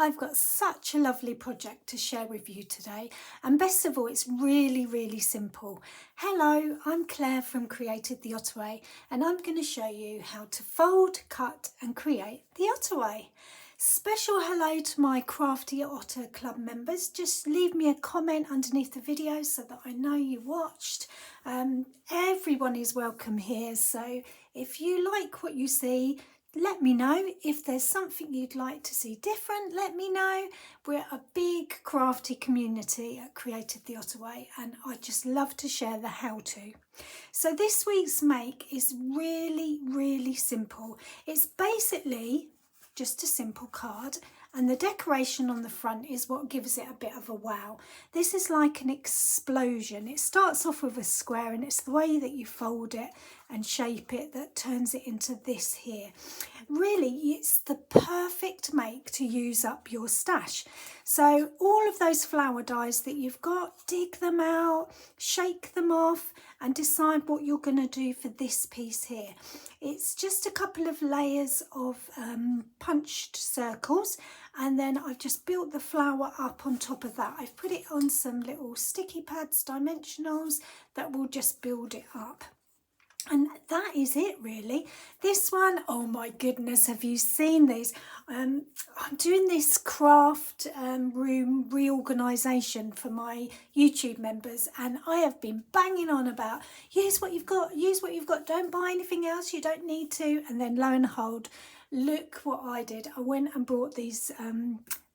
I've got such a lovely project to share with you today, and best of all, it's really simple. Hello, I'm Claire from Created the Ottaway, and I'm going to show you how to fold, cut and create the Ottaway. Special hello to my Crafty Otter Club members. Just leave me a comment underneath the video so that I know you watched. Everyone is welcome here, so if you like what you see, let me know. If there's something you'd like to see different, let me know. We're a big crafty community at Created the Ottaway, and I just love to share the how-to. So this week's make is really simple. It's basically just a simple card, and the decoration on the front is what gives it a bit of a wow. This is like an explosion. It starts off with a square, and it's the way that you fold it and shape it that turns it into this here. Really, it's the perfect make to use up your stash. So all of those flower dies that you've got, dig them out, shake them off and decide what you're going to do for this piece here. It's just a couple of layers of punched circles, and then I've just built the flower up on top of that. I've put it on some little sticky pads, dimensionals, that will just build it up. And that is it really. This one, oh my goodness, have you seen these? I'm doing this craft room reorganisation for my YouTube members, and I have been banging on about use what you've got, don't buy anything else you don't need to. And then lo and behold, look what I did. I went and brought these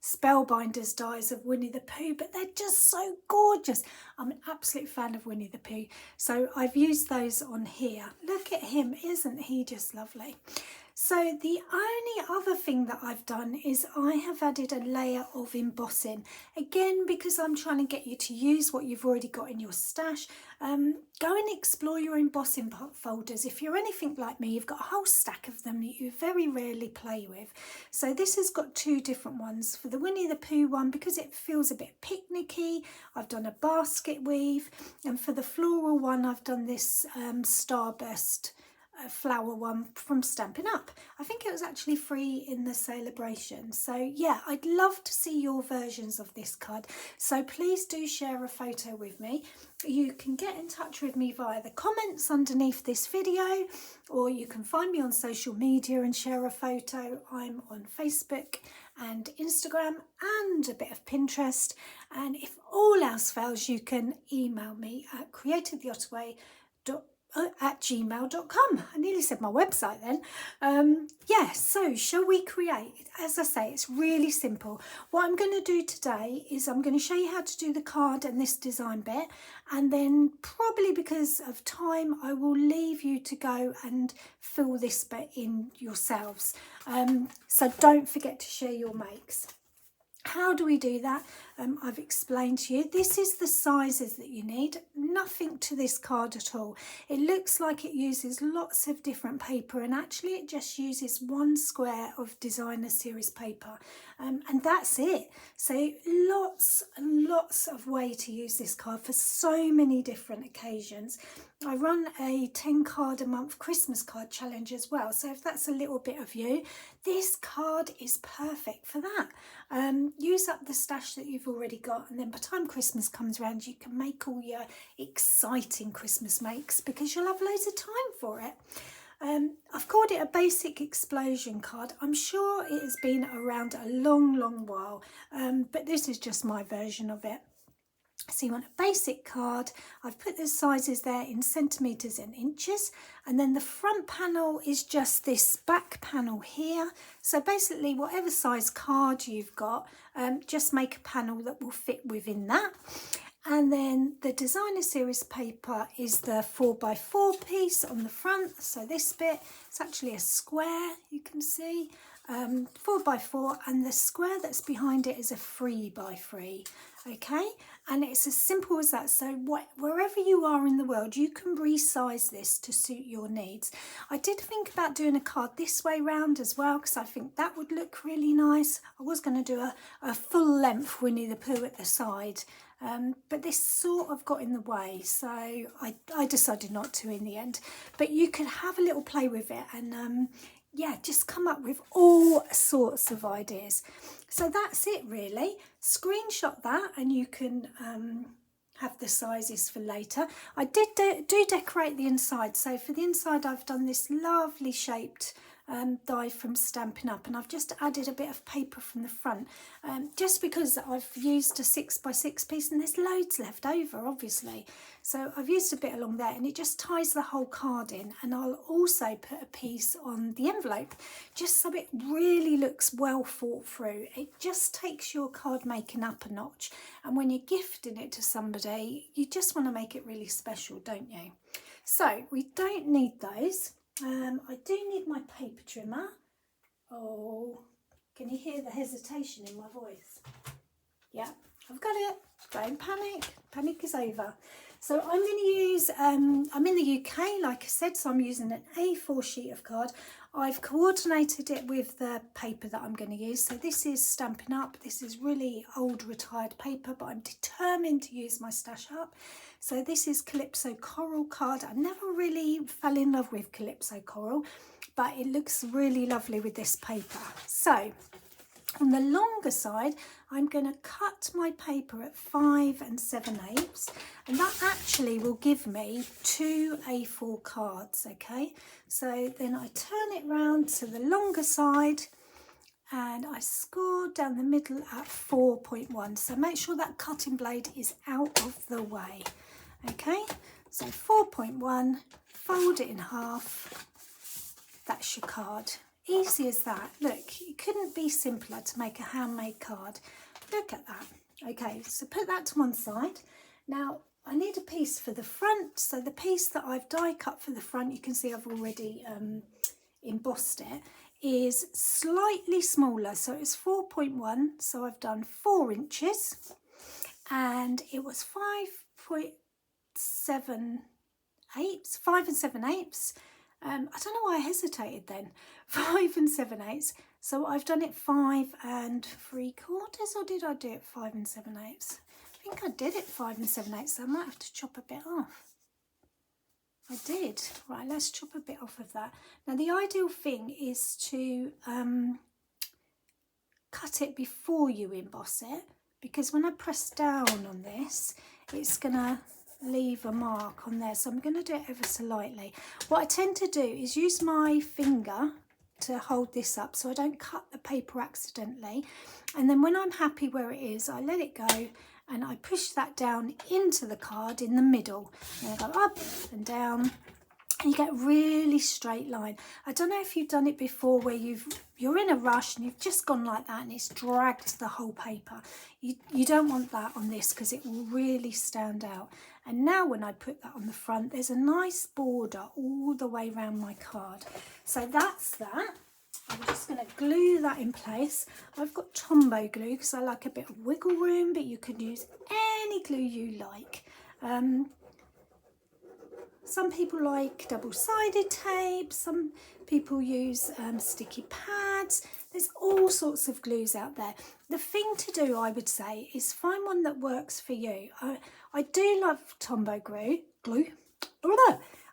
Spellbinders dies of Winnie the Pooh, but they're just so gorgeous. I'm an absolute fan of Winnie the Pooh, so I've used those on here. Look at him, isn't he just lovely? So the only other thing that I've done is I have added a layer of embossing, again because I'm trying to get you to use what you've already got in your stash. Go and explore your embossing folders. If you're anything like me, you've got a whole stack of them that you very rarely play with. So this has got two different ones. For the Winnie the Pooh one, because it feels a bit picnicky, I've done a basket weave, and for the floral one I've done this starburst flower one from Stampin' Up. I think it was actually free in the celebration. So yeah, I'd love to see your versions of this card, so please do share a photo with me. You can get in touch with me via the comments underneath this video, or you can find me on social media and share a photo. I'm on Facebook and Instagram and a bit of Pinterest, and if all else fails, you can email me at createdtheottaway@gmail.com. I nearly said my website then. Yeah, so shall we create? As I say, it's really simple. What I'm going to do today is I'm going to show you how to do the card and this design bit, and then probably because of time I will leave you to go and fill this bit in yourselves. So don't forget to share your makes. How do we do that? I've explained to you. This is the sizes that you need. Nothing to this card at all. It looks like it uses lots of different paper, and actually it just uses one square of designer series paper, and that's it. So lots and lots of way to use this card for so many different occasions. I run a 10 card a month Christmas card challenge as well, so if that's a little bit of you, this card is perfect for that. Use up the stash that you've already got, and then by the time Christmas comes around you can make all your exciting Christmas makes because you'll have loads of time for it. I've called it a basic explosion card. I'm sure it has been around a long while, but this is just my version of it. So you want a basic card. I've put the sizes there in centimetres and inches, and then the front panel is just this back panel here. So basically whatever size card you've got, just make a panel that will fit within that. And then the designer series paper is the 4x4 piece on the front. So this bit, it's actually a square, you can see, 4x4, and the square that's behind it is a 3x3. Okay, and it's as simple as that. So wherever you are in the world, you can resize this to suit your needs. I did think about doing a card this way round as well, because I think that would look really nice. I was going to do a full length Winnie the Pooh at the side, but this sort of got in the way, so I decided not to in the end. But you could have a little play with it, and yeah, just come up with all sorts of ideas. So that's it really. Screenshot that and you can have the sizes for later. I do decorate the inside. So for the inside I've done this lovely shaped die from Stampin' Up, and I've just added a bit of paper from the front just because I've used a 6x6 piece and there's loads left over obviously, so I've used a bit along there and it just ties the whole card in. And I'll also put a piece on the envelope just so it really looks well thought through. It just takes your card making up a notch, and when you're gifting it to somebody you just want to make it really special, don't you? So we don't need those. I do need my paper trimmer. Oh, can you hear the hesitation in my voice? Yeah, I've got it. Don't panic. Panic is over. So I'm going to use, I'm in the UK, like I said, so I'm using an A4 sheet of card. I've coordinated it with the paper that I'm going to use. So this is Stampin' Up. This is really old retired paper, but I'm determined to use my stash up. So this is Calypso Coral card. I never really fell in love with Calypso Coral, but it looks really lovely with this paper. So on the longer side, I'm going to cut my paper at 5 7/8, and that actually will give me 2 A4 cards, okay? So then I turn it round to the longer side and I score down the middle at 4.1. So make sure that cutting blade is out of the way, okay? So 4.1, fold it in half, that's your card. Easy as that. Look, it couldn't be simpler to make a handmade card. Look at that. Okay, so put that to one side. Now I need a piece for the front. So the piece that I've die cut for the front, you can see I've already embossed it, is slightly smaller. So it's 4.1, so I've done 4 inches, and it was 5.7/8, 5 7/8. I don't know why I hesitated then. 5 7/8. So I've done it 5 3/4, or did I do it 5 7/8? I think I did it 5 7/8, so I might have to chop a bit off. I did. Right, let's chop a bit off of that. Now the ideal thing is to cut it before you emboss it, because when I press down on this, it's gonna leave a mark on there. So I'm going to do it ever so lightly. What I tend to do is use my finger to hold this up so I don't cut the paper accidentally, and then when I'm happy where it is, I let it go and I push that down into the card in the middle, and I go up and down, and you get a really straight line. I don't know if you've done it before where you're in a rush and you've just gone like that and it's dragged the whole paper. You don't want that on this because it will really stand out. And now when I put that on the front, there's a nice border all the way around my card. So that's that. I'm just going to glue that in place. I've got Tombow glue because I like a bit of wiggle room, but you can use any glue you like. Some people like double-sided tape, some people use sticky pads. There's all sorts of glues out there. The thing to do, I would say, is find one that works for you. I do love Tombow glue.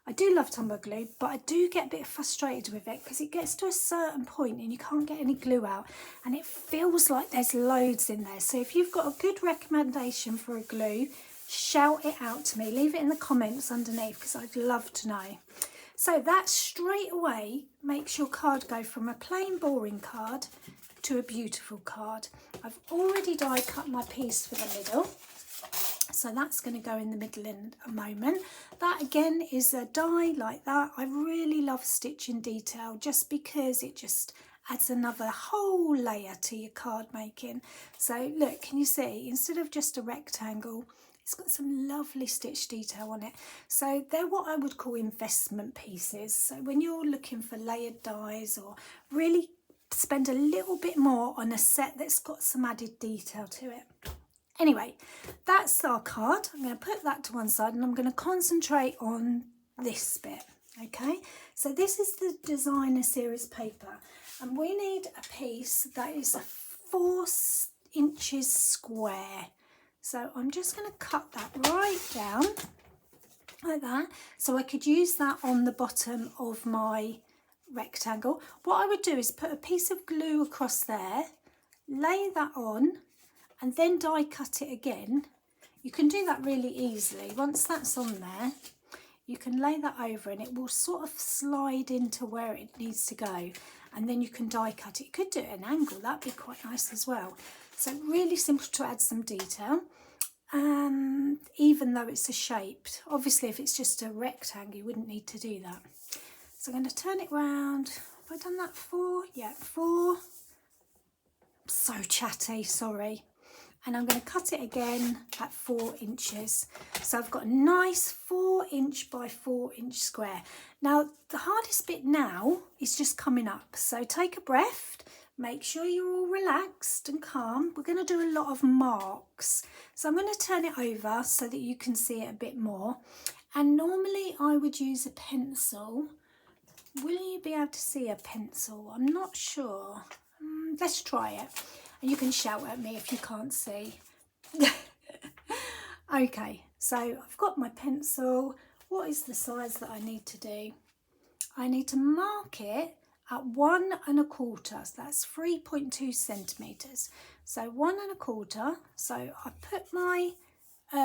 I do love Tombow glue, but I do get a bit frustrated with it because it gets to a certain point and you can't get any glue out and it feels like there's loads in there. So if you've got a good recommendation for a glue, shout it out to me. Leave it in the comments underneath because I'd love to know. So that straight away makes your card go from a plain boring card to a beautiful card. I've already die cut my piece for the middle, so that's going to go in the middle in a moment. That again is a die like that. I really love stitching detail just because it just adds another whole layer to your card making. So look, can you see, instead of just a rectangle, it's got some lovely stitch detail on it. So they're what I would call investment pieces. So when you're looking for layered dies or really spend a little bit more on a set that's got some added detail to it. Anyway, that's our card. I'm going to put that to one side and I'm going to concentrate on this bit. Okay, so this is the designer series paper and we need a piece that is 4 inches square. So I'm just going to cut that right down like that, so I could use that on the bottom of my rectangle. What I would do is put a piece of glue across there, lay that on, and then die cut it again. You can do that really easily. Once that's on there, you can lay that over and it will sort of slide into where it needs to go, and then you can die cut it. You could do it at an angle, that'd be quite nice as well. So really simple to add some detail, even though it's a shape. Obviously if it's just a rectangle you wouldn't need to do that. So I'm going to turn it round. Have I done that 4? Yeah, 4. So chatty, sorry. And I'm going to cut it again at 4 inches. So I've got a nice 4 inch by 4 inch square. Now the hardest bit now is just coming up. So take a breath, make sure you're all relaxed and calm. We're going to do a lot of marks. So I'm going to turn it over so that you can see it a bit more. And normally I would use a pencil. Will you be able to see a pencil? I'm not sure. Let's try it. And you can shout at me if you can't see. Okay, so I've got my pencil. What is the size that I need to do? I need to mark it at 1 1/4. So that's 3.2 centimetres. So 1 1/4. So I put my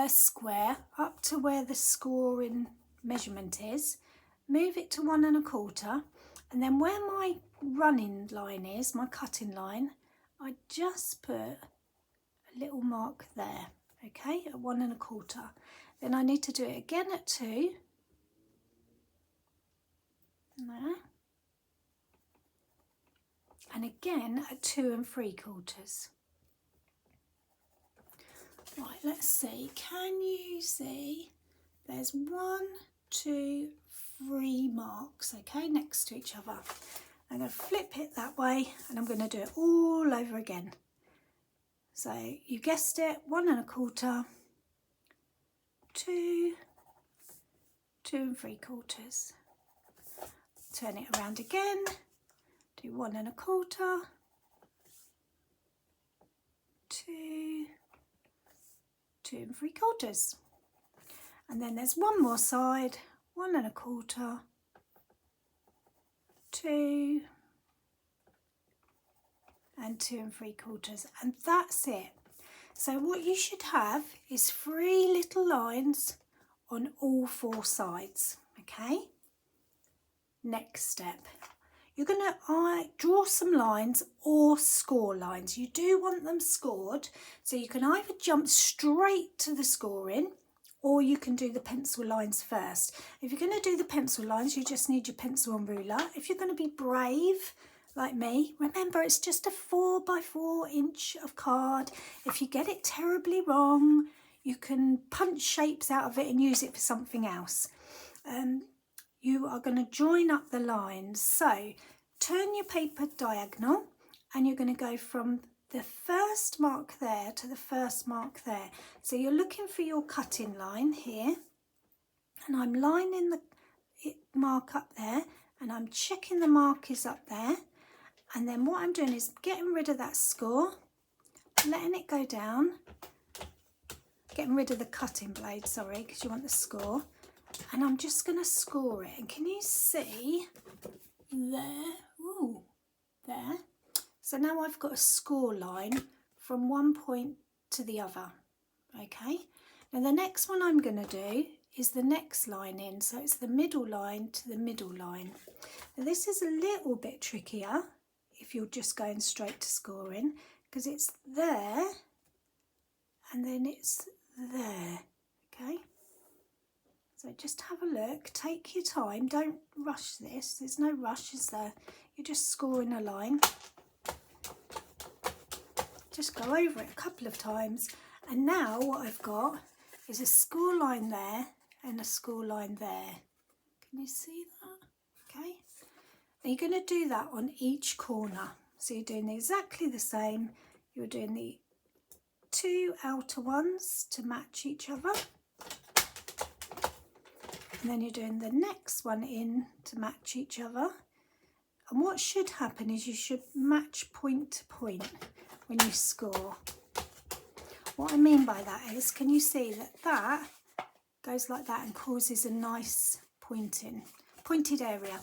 square up to where the scoring measurement is. Move it to 1 1/4. And then where my running line is, my cutting line, I just put a little mark there, okay, at 1 1/4. Then I need to do it again at 2, there, and again at 2 3/4. Right, let's see, can you see? There's 1, 2, 3 marks, okay, next to each other. I'm going to flip it that way and I'm going to do it all over again. So you guessed it, 1 1/4, 2, 2 3/4. Turn it around again, do 1 1/4, 2, 2 3/4. And then there's one more side, 1 1/4, 2 and 2 3/4, and that's it. So what you should have is 3 little lines on all 4 sides, okay? Next step, you're going to draw some lines or score lines. You do want them scored, so you can either jump straight to the scoring or you can do the pencil lines first. If you're going to do the pencil lines, you just need your pencil and ruler. If you're going to be brave like me, remember it's just a 4 by 4 inch of card. If you get it terribly wrong, you can punch shapes out of it and use it for something else. You are going to join up the lines. So turn your paper diagonal and you're going to go from the first mark there to the first mark there. So you're looking for your cutting line here, and I'm lining the mark up there and I'm checking the mark is up there, and then what I'm doing is getting rid of that score, letting it go down, getting rid of the cutting blade, sorry, because you want the score, and I'm just going to score it. And can you see there? Ooh, there. So now I've got a score line from one point to the other, okay? Now the next one I'm going to do is the next line in, so it's the middle line to the middle line. Now this is a little bit trickier if you're just going straight to scoring, because it's there and then it's there, okay? So just have a look, take your time, don't rush this, there's no rush, is there? You're just scoring a line. Just go over it a couple of times, and now what I've got is a score line there and a score line there. Can you see that? Okay. And you're going to do that on each corner. So you're doing exactly the same. You're doing the 2 outer ones to match each other. And then you're doing the next one in to match each other. And what should happen is you should match point to point when you score. What I mean by that is, can you see that that goes like that and causes a nice pointed area?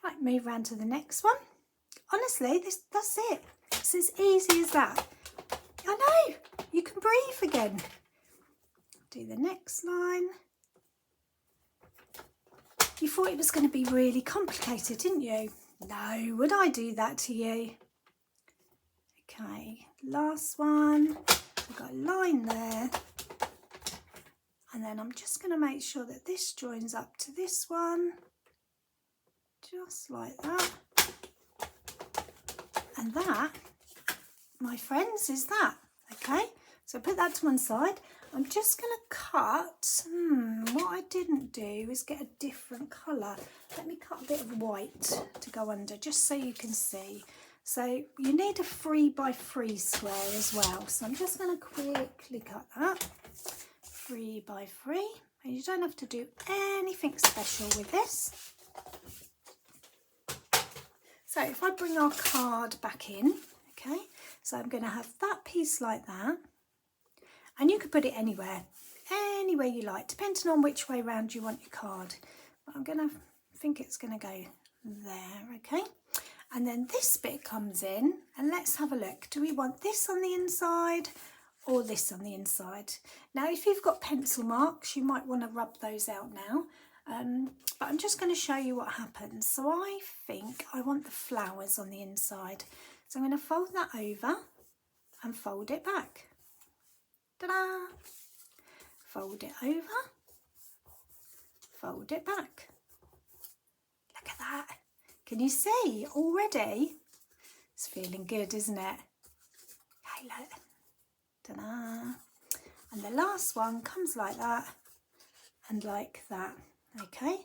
Right, move round to the next one. Honestly, that's it. It's as easy as that. I know, you can breathe again. Do the next line. You thought it was going to be really complicated, didn't you? No, would I do that to you? Okay, last one. I've got a line there. And then I'm just going to make sure that this joins up to this one. Just like that. And that, my friends, is that. Okay, so put that to one side. I'm just going to cut. What I didn't do is get a different colour. Let me cut a bit of white to go under, just so you can see. So you need a 3 by 3 square as well. So I'm just going to quickly cut that. 3 by 3. And you don't have to do anything special with this. So if I bring our card back in, okay, so I'm going to have that piece like that. And you could put it anywhere you like, depending on which way round you want your card. But I'm going to think it's going to go there, okay? And then this bit comes in, and let's have a look. Do we want this on the inside or this on the inside? Now, if you've got pencil marks, you might want to rub those out now. But I'm just going to show you what happens. So I think I want the flowers on the inside. So I'm going to fold that over and fold it back. Ta-da! Fold it over, fold it back. Look at that. Can you see already? It's feeling good, isn't it? Hey, look. Ta-da! And the last one comes like that and like that. Okay.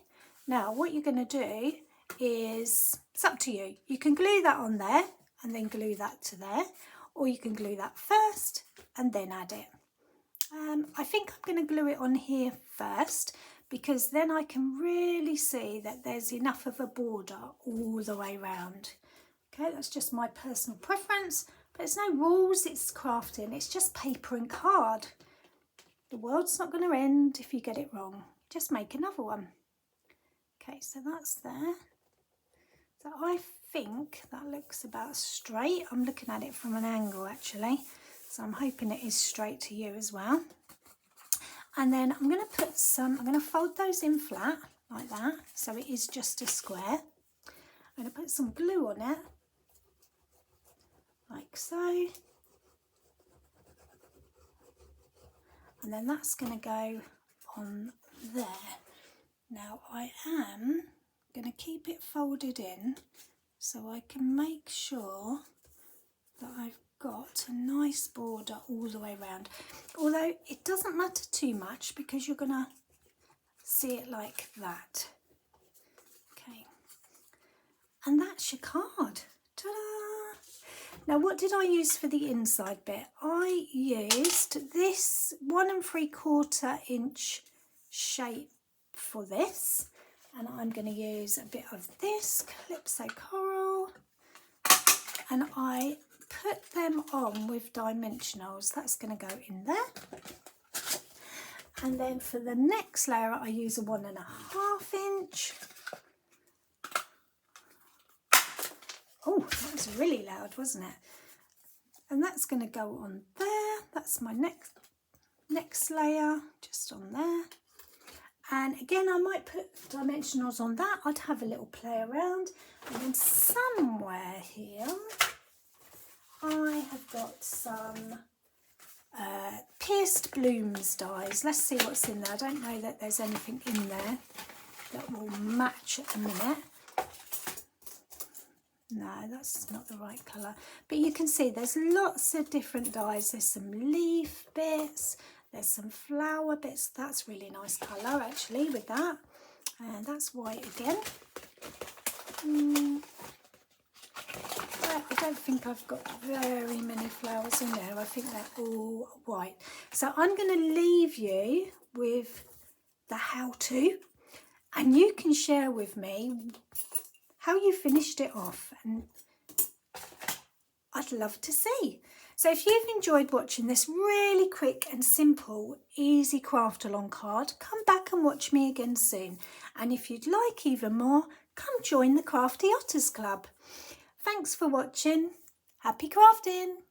Now, what you're going to do is, it's up to you. You can glue that on there and then glue that to there, or you can glue that first and then add it. I think I'm going to glue it on here first, because then I can really see that there's enough of a border all the way round. Okay, that's just my personal preference, but there's no rules, it's crafting, it's just paper and card. The world's not going to end if you get it wrong. Just make another one. Okay, so that's there. So I think that looks about straight. I'm looking at it from an angle actually, so I'm hoping it is straight to you as well. And then I'm going to fold those in flat like that, so it is just a square. I'm going to put some glue on it, like so. And then that's going to go on there. Now I am going to keep it folded in so I can make sure that I've got a nice border all the way around. Although it doesn't matter too much because you're going to see it like that. Okay. And that's your card. Ta-da! Now what did I use for the inside bit? I used this 1 3/4 inch shape for this, and I'm going to use a bit of this Calypso Coral, and I put them on with dimensionals. That's going to go in there. And then for the next layer I use a 1 1/2 inch. Oh, that was really loud, wasn't it? And that's going to go on there. That's my next layer, just on there. And again, I might put dimensionals on that. I'd have a little play around. And then somewhere here, I have got some pierced blooms dies. Let's see what's in there. I don't know that there's anything in there that will match at the minute. No, that's not the right colour. But you can see there's lots of different dies. There's some leaf bits. There's some flower bits. That's really nice colour actually with that. And that's white again. I don't think I've got very many flowers in there. I think they're all white. So I'm going to leave you with the how-to, and you can share with me how you finished it off, and I'd love to see. So if you've enjoyed watching this really quick and simple, easy craft along card, come back and watch me again soon. And if you'd like even more, come join the Crafty Otters Club. Thanks for watching. Happy crafting!